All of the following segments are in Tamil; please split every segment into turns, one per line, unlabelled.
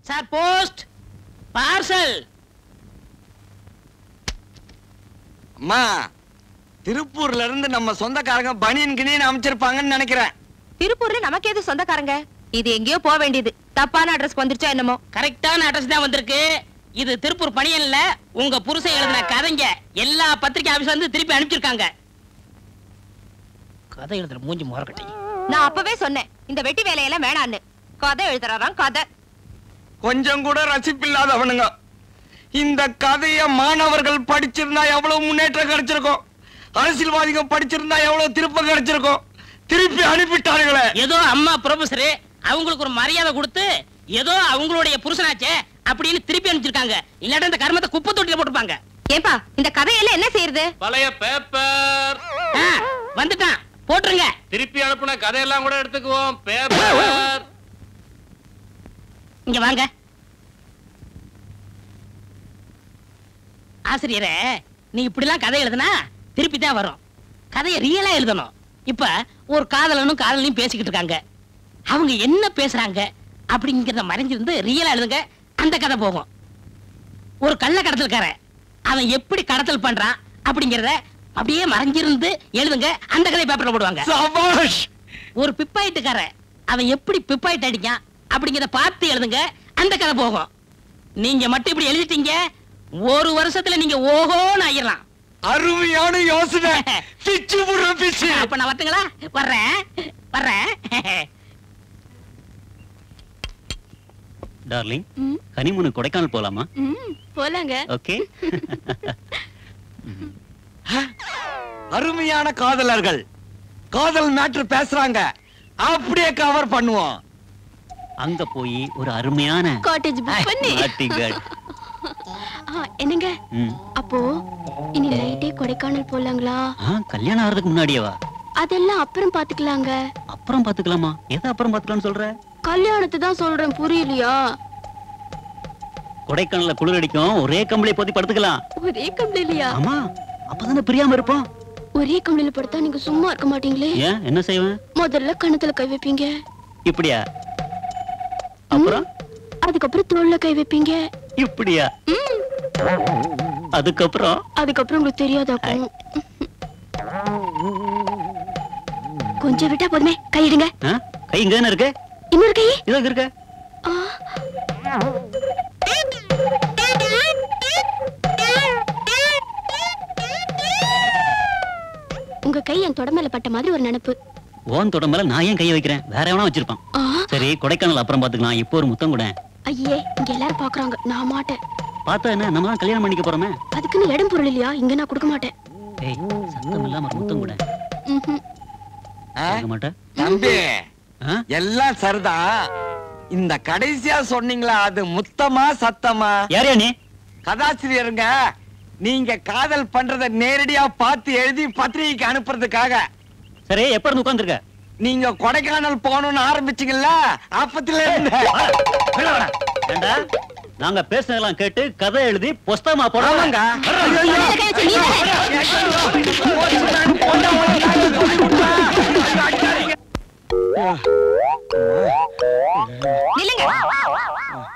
Sir post parcel.
அம்மா, திருப்பூர்ல இருந்து நம்ம சொந்தக்காரங்க பனியன் கிணியன் அமைச்சிருப்பாங்கன்னு நினைக்கிறேன்.
திருப்பூர்ல நமக்கு எது சொந்தக்காரங்க? இது எங்கேயோ போக வேண்டியது. தப்பான அட்ரஸ் வந்துருச்சா என்னமோ?
கரெக்டான அட்ரஸ் தான் வந்திருக்கு. இது திருப்பூர் பனியன்ல உங்க புருஷன் எழுதின கதைங்க எல்லா பத்திரிகை ஆபீஸ் வந்து திருப்பி அனுப்பிச்சிருக்காங்க. கதை எழுதுற மூஞ்சி முறக்கட்டி.
நான் அப்பவே சொன்னேன் இந்த வெட்டி வேலையெல்லாம் வேணான்னு. கதை எழுதுறாராம் கதை.
கொஞ்சம் கூட ரசிப்பில்லாதவனுங்க. இந்த கதைய மாணவர்கள் படிச்சிருந்தா எவ்வளவு முன்னேற்றம் கிடைச்சிருக்கும். அரசியல்வாதிகள் படிச்சிருந்தா எவ்வளவு திருப்பம் கிடைச்சிருக்கும். திருப்பி அனுப்பிட்டார்களே.
ஏதோ அம்மா ப்ரொஃபசர் அவங்களுக்கு ஒரு மரியாதை கொடுத்து ஏதோ அவங்களுடைய புருஷனாச்சே அப்படின்னு திருப்பி அனுப்பிச்சிருக்காங்க. இல்லாட்ட இந்த கர்மத்தை குப்பை தொட்டில போட்டுப்பாங்க.
ஏப்பா இந்த கதையெல்லாம் என்ன செய்யறது?
பழைய பேப்பர்
வந்துட்டான், போட்டுருங்க.
திருப்பி அனுப்புன கதையெல்லாம் கூட எடுத்துக்குவோம். பேப்பர்
இங்க வாங்க. ஆசிரியரே, நீ இப்படிலாம் கதை எழுதுனா திருப்பி தான் வரும். கதையை ரியலா எழுதணும். இப்ப ஒரு காதலனும் காதலையும் பேசிக்கிட்டு இருக்காங்க. அவங்க என்ன பேசுறாங்க அப்படிங்கறத மறைஞ்சிருந்து ரியலா எழுதுங்க. அந்த கதை போகும். ஒரு கள்ள கடத்தல்காரன் அவன் எப்படி கடத்தல் பண்றான் அப்படிங்கறத அப்படியே மறைஞ்சிருந்து எழுதுங்க. அந்த கதை பேப்பர்ல போடுவாங்க. ஒரு பிப்பாயிட்டுக்காரன் அவன் எப்படி பிப்பாயிட்டு அடிக்கான் அப்படிங்கறத பார்த்து எழுதுங்க. அந்த கதை போகும். நீங்க மட்டும் இப்படி எழுதிட்டீங்க, ஒரு வருஷத்துல நீங்க ஓஹோன்னு ஆயிரலாம்.
அருமையான யோசனை.
அப்ப நான் வரட்டுங்களா? வர்றேன் வர்றேன்.
டார்லிங், ஹனிமூன் கொடைக்கானல் போலாமா?
போலாங்க.
ஓகே.
அருமையான காதலர்கள் காதல் மேட்ரு பேசுறாங்க. அப்படியே கவர் பண்ணுவோம்.
அங்க போய் ஒரு அருமையான
காட்டேஜ் புக் பண்ணி என்னங்க அப்போ இனி நைட்டே கொடைக்கானல் போலாங்களா?
கல்யாணம் ஆறதுக்கு முன்னாடியேவா?
அதெல்லாம் அப்புறம் பாத்துக்கலாங்க.
அப்புறம் பாத்துக்கலாமா? எதை அப்புறம் பாத்துக்கலாம்னு சொல்ற?
கல்யாணத்தை தான் சொல்றேன், புரியலையா?
கொடைக்கானல்ல குளிர் அடிக்கும், ஒரே கம்பளி போத்தி படுத்துக்கலாம்.
ஒரே கம்பளியா?
ஆமா, அப்பதானே பிரியாம இருப்போம்.
ஒரே கம்பளில படுத்தா நீங்க சும்மா இருக்க மாட்டீங்களே?
ஏன், என்ன செய்வேன்?
முதல்ல கணத்துல கை வைப்பீங்க.
இப்படியா? அப்புறம்
அதுக்கப்புறம் தோல்ல கை வைப்பீங்க.
இப்படியா? அதுக்கப்புறம்
உங்களுக்கு தெரியாதாக்கும். கொஞ்சம் விட்டா போதுமே. கையிடுங்க.
கை இங்க தானே இருக்கு.
இன்னொரு கை
இதோ இருக்கு.
உங்க கை என் தொட மேல பட்ட மாதிரி ஒரு நினைப்பு.
ஓன் தொட மேல நான் ஏன் கையை வைக்கிறேன்? வேற எவனா வச்சிருப்பான். சரி, கொடைக்கானல் அப்புறம் பாத்துக்கலாம். இப்போ ஒரு முத்தம் கூட.
ஐயே, இங்க எல்லாரும் பாக்குறாங்க, நான் மாட்டேன்.
பார்த்தா என்ன, நம்ம தான் கல்யாணம் பண்ணிக்க போறோமே.
அதுக்குன்னு இடம் பொருள் இல்லையா? இங்க நான் கொடுக்க மாட்டேன்.
ஏய், சத்தம் இல்லாம ஒரு முத்தம் கூட. மாட்டேன்
தம்பி. எல்லாம் சரிதான். இந்த கடைசியா சொன்னீங்களா, அது முத்தமா சத்தமா?
யாரையா நீ?
கதாசிரியருங்க. நீங்க காதல் பண்றத நேரடியா பார்த்து எழுதி பத்திரிகைக்கு அனுப்புறதுக்காக.
சரி, எப்ப இருந்து உட்கார்ந்திருக்க?
நீங்க கொடைக்கானல் போகணும்னு ஆரம்பிச்சீங்கல்ல, அப்பத்துல இருந்து.
நாங்க பேசுனதெல்லாம் கேட்டு கதை எழுதி புஸ்தகமா போடுவாங்க.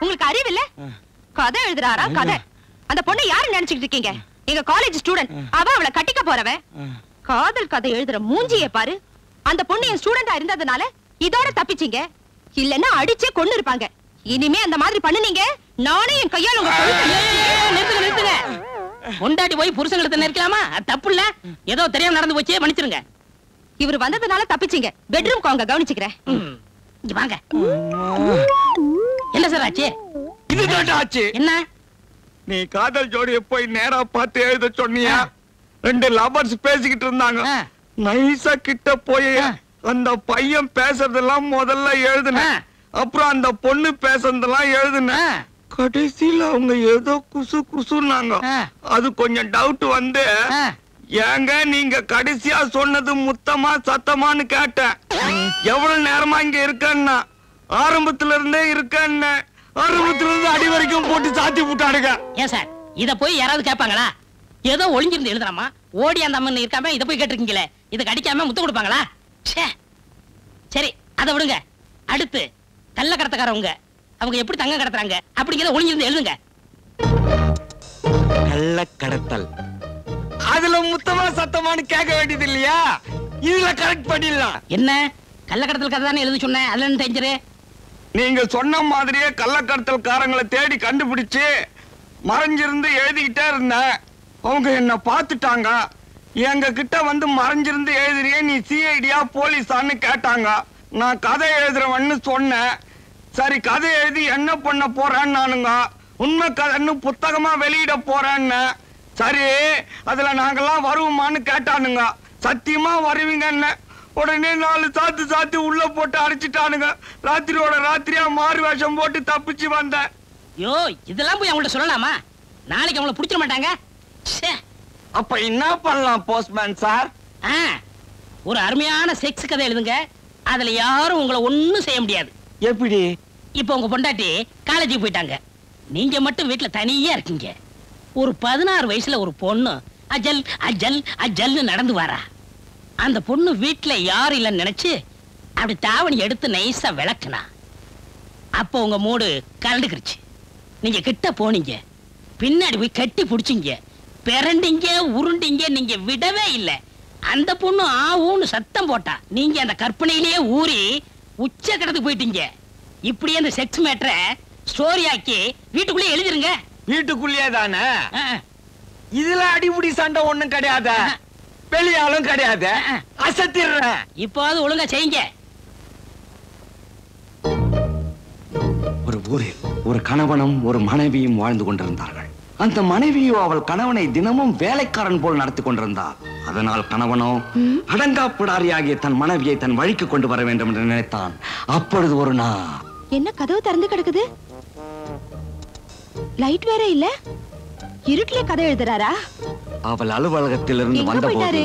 உங்களுக்கு அறிவில்ல? கதை எழுதுறாரா கதை? அந்த பொண்ணு யாரு நினைச்சுக்கிட்டு இருக்கீங்க? எங்க காலேஜ் ஸ்டூடெண்ட். அவளை கட்டிக்க போறவன். காதல் கதை எழுதுற மூஞ்சியை பாரு. அந்த பொண்ணு என் ஸ்டூடெண்டா இருந்ததுனால இதோட தப்பிச்சீங்க. இல்லன்னா அடிச்சே கொன்னு இருப்பாங்க. இனிமே அந்த மாதிரி பண்ணுனீங்க, நானே என் கையால உங்க
நிறுத்துங்க. கொண்டாடி போய் புருஷங்களுக்கு நிற்கலாமா? தப்பு இல்ல. ஏதோ தெரியாம நடந்து போச்சு, மன்னிச்சிருங்க.
இவர் வந்ததுனால தப்பிச்சீங்க. பெட்ரூம் அவங்க கவனிச்சுக்கிறேன்.
இங்க வாங்க. என்ன சார் ஆச்சு?
இதுதான் ஆச்சு.
என்ன?
நீ காதல் ஜோடியை போய் நேரா பார்த்து எழுத சொன்னியா? ரெண்டு லவர்ஸ் பேசிக்கிட்டு இருந்தாங்க. நைசா கிட்ட போய் அந்த பையன் பேசுறதெல்லாம் முதல்ல எழுதுன. அப்புறம் அந்த பொண்ணு பேசுறதெல்லாம் எழுதுன. கடைசியில அவங்க ஏதோ குசு குசுன்னாங்க. அது கொஞ்சம் டவுட் வந்து, ஏங்க நீங்க கடைசியா சொன்னது முத்தமா சத்தமான்னு கேட்டேன். எவ்வளவு நேரமா இங்க இருக்கன்னா, ஆரம்பத்துல இருந்தே இருக்கன்னு. ஆரம்பத்துல இருந்து அடி வரைக்கும் போட்டு சாத்தி விட்டாடுங்க.
ஏன் சார், இத போய் யாராவது கேட்பாங்களா? ஏதோ ஒளிஞ்சிருந்து எழுதுறாமா, ஓடி அந்த அம்மன் இருக்காம இத போய் கேட்டிருக்கீங்களே, இதுக்கு அடிக்காம முத்து கொடுப்பாங்களா? சரி, அதை விடுங்க. அடுத்து கள்ள கடத்தக்காரவங்க அவங்க எப்படி தங்கம் கடத்துறாங்க அப்படிங்கிறத ஒளிஞ்சிருந்து எழுதுங்க.
கள்ள கடத்தல். அதுல முத்தமா சத்தமானு கேட்க வேண்டியது இல்லையா? இதுல கரெக்ட் பண்ணிடலாம்.
என்ன கள்ள கடத்தல் கதை தானே எழுத சொன்னேன், அதுல என்ன டேஞ்சரு?
நீங்க சொன்ன மாதிரியே கள்ளக்கடத்தல்காரங்களை தேடி கண்டுபிடிச்சு மறைஞ்சிருந்து எழுதிக்கிட்டே இருந்தேன். அவங்க என்ன பார்த்துட்டாங்க. எங்க கிட்ட வந்து மறைஞ்சிருந்து எழுதுறியே, நீ சிஐடியா போலீஸான்னு கேட்டாங்க. நான் கதை எழுதுறவன்னு சொன்னேன். சரி கதை எழுதி என்ன பண்ண போறேன்னு நானுங்க உண்மை கதைன்னு புத்தகமா வெளியிட போறேன்னு. சரி அதுல நாங்கெல்லாம் வருவோமான்னு கேட்டானுங்க. சத்தியமா வருவீங்கன்னு. உடனே 4 சாத்து உள்ள போட்டு அடிச்சிட்டானுங்க. ராத்திரியோட ராத்திரியா மாறு வேஷம் போட்டு தப்பிச்சு வந்தேன்.
யோ இதெல்லாம் போய் அவங்கள்ட்ட சொல்லலாமா? நாளைக்கு அவங்கள பிடிச்சிட மாட்டாங்க.
அப்ப என்ன பண்ணலாம் போஸ்ட்மேன் சார்?
ஒரு அருமையான செக்ஸ் கதை எழுதுங்க. அதுல யாரும் உங்களை ஒண்ணும் செய்ய முடியாது.
எப்படி?
இப்ப உங்க பொண்டாட்டி காலேஜுக்கு போயிட்டாங்க. நீங்க மட்டும் வீட்டுல தனியா இருக்கீங்க. ஒரு 16 வயசுல ஒரு பொண்ணு அஜல் அஜல் அஜல்னு நடந்து வரா. அந்த பொண்ணு வீட்டுல யாரும் இல்லைன்னு நினைச்சு அப்படி தாவணி எடுத்து நைஸா விளக்குனா. அப்ப உங்க மூடு கலண்டுக்கிருச்சு. நீங்க கிட்ட போனீங்க, பின்னாடி போய் கட்டி புடிச்சீங்க, பிறண்டிங்க உருண்டிங்க. நீங்க விடவே இல்லை. அந்த பொண்ணு ஆவுன்னு சத்தம் போட்டா. நீங்க அந்த கற்பனையிலேயே ஊறி உச்ச கடத்துக்கு போயிட்டீங்க. இப்படியே அந்த செக்ஸ் மேட்டரை ஸ்டோரி ஆக்கி வீட்டுக்குள்ளே எழுதிருங்க.
வீட்டுக்குள்ளே தானே? இதுல அடிமுடி சண்டை ஒண்ணும் கிடையாது, வெளியாலும் கிடையாது. அசத்திடுறேன்.
இப்போது ஒழுங்கா செய்யுங்க.
ஒரு ஊரில் ஒரு கணவனும் ஒரு மனைவியும் வாழ்ந்து கொண்டிருந்தார்கள். அந்த மனைவியோ அவள் கணவனை தினமும் வேலைக்காரன் போல் நடத்தி கொண்டிருந்தார். அதனால் கணவனோ அடங்காப்பிடாரியாகிய தன் மனைவியை தன் வழிக்கு கொண்டு வர வேண்டும் என்று நினைத்தான். அப்பொழுது ஒரு நாள்
என்ன கதவு திறந்து கிடக்குது? லைட் வேற இல்ல. இருட்டிலே கதை எழுதுறாரா?
அவள் அலுவலகத்திலிருந்து வந்தபோது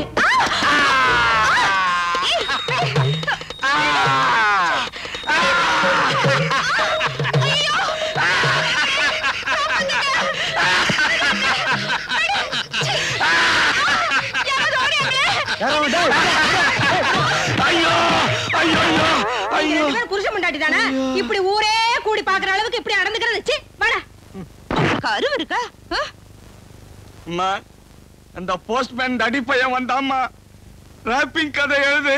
புருஷ முண்டாட்டி தானே இப்படி ஊரே கூடி பாக்குற அளவுக்கு இப்படி அடந்துக்கிறது? கருவு இருக்கா?
அந்த போஸ்ட்மேன் அடிப்பையன் வந்தாமா, ராப்பிங் கதை எழுது,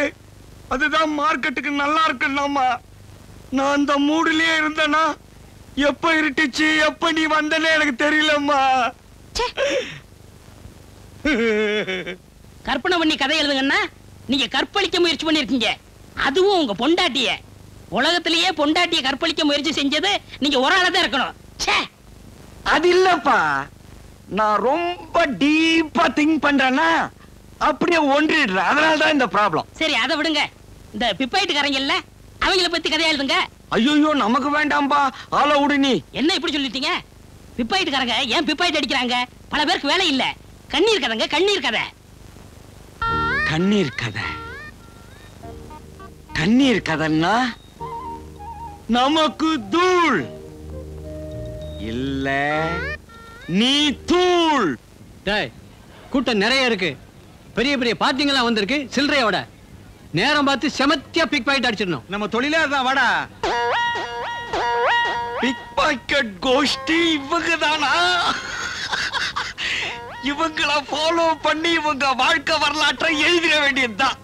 அதுதான் மார்க்கெட்டுக்கு நல்லா இருக்குன்னாமா. நான் அந்த மூடுலயே இருந்தேனா எப்ப இருட்டுச்சு எப்ப நீ வந்தனே எனக்கு தெரியலம்மா.
கற்பனை பண்ணி கதை எழுதுங்கன்னா நீங்க கற்பழிக்க முயற்சி பண்ணிருக்கீங்க. அதுவும் உங்க பொண்டாட்டிய. உலகத்திலேயே பொண்டாட்டிய கற்பழிக்க முயற்சி செஞ்சது நீங்க ஒரு ஆளா தான் இருக்கணும்.
அது இல்லப்பா, நான் ரொம்ப டீப்பா திங்க் பண்றேன்னா அப்படியே ஒன்றிடுறேன். அதனாலதான் இந்த ப்ராப்ளம்.
சரி அதை விடுங்க. இந்த பிப்பாயிட்டுக்காரங்க இல்ல, அவங்கள பத்தி கதையா எழுதுங்க.
ஐயோ நமக்கு வேண்டாம்பா, ஆள விடு. நீ
என்ன இப்படி சொல்லிட்டீங்க? பிப்பாயிட்டுக்காரங்க ஏன் பிப்பாயிட்டு அடிக்கிறாங்க? பல பேருக்கு வேலை இல்ல. கண்ணீர் கதைங்க, கண்ணீர் கதை.
கண்ணீர் கதை? கண்ணீர் கதைன்னா நமக்கு தூள் இல்ல, நீ தூள்.
கூட்டம் நிறைய இருக்கு. பெரிய பெரிய பார்ட்டிங்கெல்லாம் வந்திருக்கு. சில்லறையோட நேரம் பார்த்து செமத்தியா பிக் பாக்கெட் அடிச்சிடணும்.
நம்ம தொழிலே தான். வாடா. பிக் பாக்கெட் கோஷ்டி இவங்க தானா? இவங்கள ஃபாலோ பண்ணி இவங்க வாழ்க்கை வரலாற்றை எழுதிட வேண்டியதுதான்.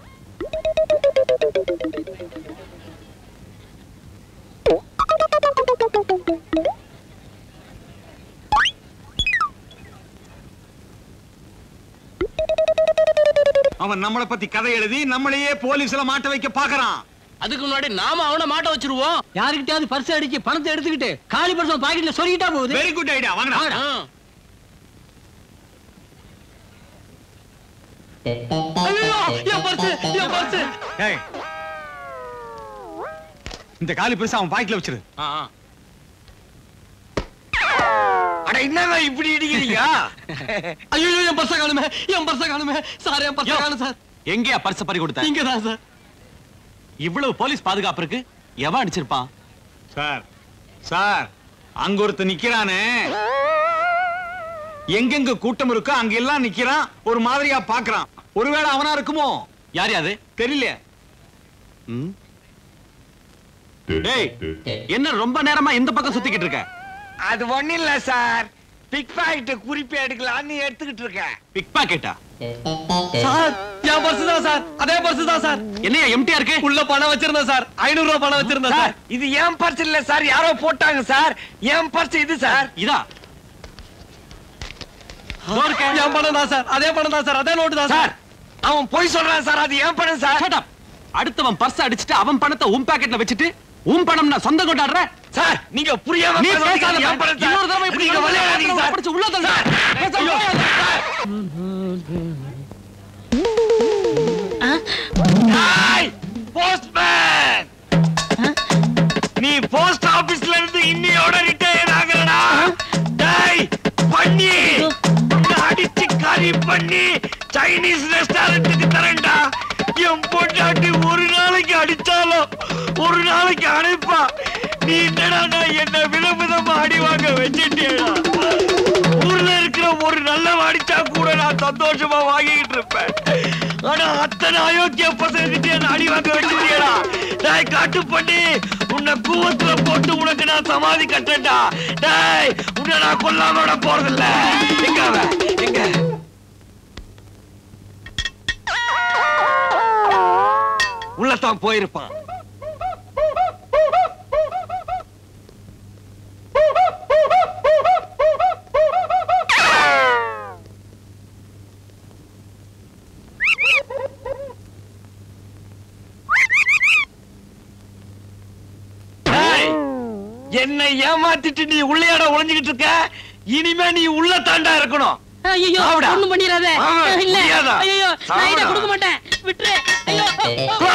அவன் நம்மளை பத்தி கதை எழுதி நம்மளையே போலீஸ்ல மாட்ட வைக்க பாக்குறான்.
அதுக்கு முன்னாடி நாம அவனை மாட்ட வச்சிருவோம்.
யாருக்கிட்டாவது பர்ஸ் அடிச்சு பணத்தை எடுத்துக்கிட்டு காலி பர்ஸ் பாக்கெட்ல சொருகிட்டா போகுது.
Very good idea. வாங்கடா. இந்த காலி பர்ஸ் அவன் பாக்கெட்ல வச்சிரு. அட என்னங்க இப்படி இடிக்கிறீங்க?
ஐயோ என் பர்ஸ காணுமே, என் பர்ஸ காணுமே சார். என் பர்ஸ காணோம் சார்.
எங்கயா பர்ஸ் பறி கொடுத்த?
இங்க தான் சார்.
இவ்வளவு போலீஸ் பாதுகாப்பு இருக்கு, எவன் அடிச்சிருப்பான்? சார் சார், அங்க ஒருத்த நிக்கிறானே, எங்கெங்க கூட்டம் இருக்கோ அங்க எல்லாம் நிக்கிறான், ஒரு மாதிரியா பாக்குறான். ஒருவேளை அவனா இருக்குமோ? யார் அது தெரியல.
டேய் என்ன ரொம்ப நேரமா இந்த பக்கம் சுத்திக்கிட்டு இருக்க?
அது ஒண்ணு இல்ல சார், பிக் பாக்கெட் குறிப்பி எடுக்கலாம்னு எடுத்துக்கிட்டு இருக்கேன்.
பிக் பாக்கெட்டா?
சார் என் பர்ஸ் தான் சார், அதே பர்ஸ் தான் சார்.
என்னையா எம்டியா இருக்கு?
உள்ள பணம் வச்சிருந்தேன் சார், 500 ரூபாய் பணம் வச்சிருந்தேன்
சார்
சார்.
இது என் பர்ஸ் இல்ல சார், யாரோ போட்டாங்க சார். என் பர்ஸ் இது சார்.
இதா?
என் பணம் தான் சார், அதே பணம் தான் சார், அதே நோட்டு தான்
சார்
சார்.
அவன் போய் சொல்றான் சார், அது என் பணம் சார்.
Shut up. அடுத்தவன் பர்ஸ் அடிச்சிட்டு அவன் பணத்தை உன் பாக்கெட்ல வச்சிட்டு உன் பணம் நான் சொந்தம் கொண்டாடுற?
சார் நீங்க புரியாம
நீ
பேசுறீங்க,
பேசாத
அது என் பணம் சார்.
இன்னொரு தடவை இப்படி
நீங்க விளையாடாதீங்க சார்.
படிச்சு உள்ள தள்ளு.
ஐயோ, சார். டேய், postman. நீ போஸ்ட் ஆபீஸ்ல இருந்து இன்னையோட ரிட்டையர் ஆகறடா. டேய் பண்ணி உன்னை அடிச்சு கறி பண்ணி சைனீஸ் ரெஸ்டாரண்ட்டுக்கு தரேன்டா. என் பொண்டாட்டி ஒரு நாளைக்கு அடிச்சாலும் ஒரு நாளைக்கு அனுப்பா. நீ என்னடா என்ன விதவிதமா அடி வாங்க வச்சிட்டியடா. ஊர்ல இருக்கிற ஒரு நல்ல அடிச்சா கூட நான் சந்தோஷமா வாங்கிட்டு இருப்பேன். ஆனா அத்தனை அயோக்கிய பசங்கிட்டே அடி வாங்க வச்சிட்டியடா. டேய் காட்டு பண்ணி உன்னை கூவத்துல போட்டு உனக்கு நான் சமாதி கட்டேன்டா. டேய் உன்னை நான் கொல்லாம விட போறதில்ல. எங்க அவன்? எங்க? உள்ளதான் போயிருப்பான். என்னை ஏமாத்திட்டு நீ உள்ளையாட ஒளிஞ்சுக்கிட்டு இருக்க. இனிமே நீ உள்ள தாண்டா இருக்கணும்.
ஐயோ
சாவுடா.
ஒண்ணும் பண்ணிராத.
ஆமா,
இல்ல
முடியாதா?
ஐயோ நான் இத
சாவுடா.
கொடுக்க மாட்டேன், விட்டுரு. ஐயோ
போ.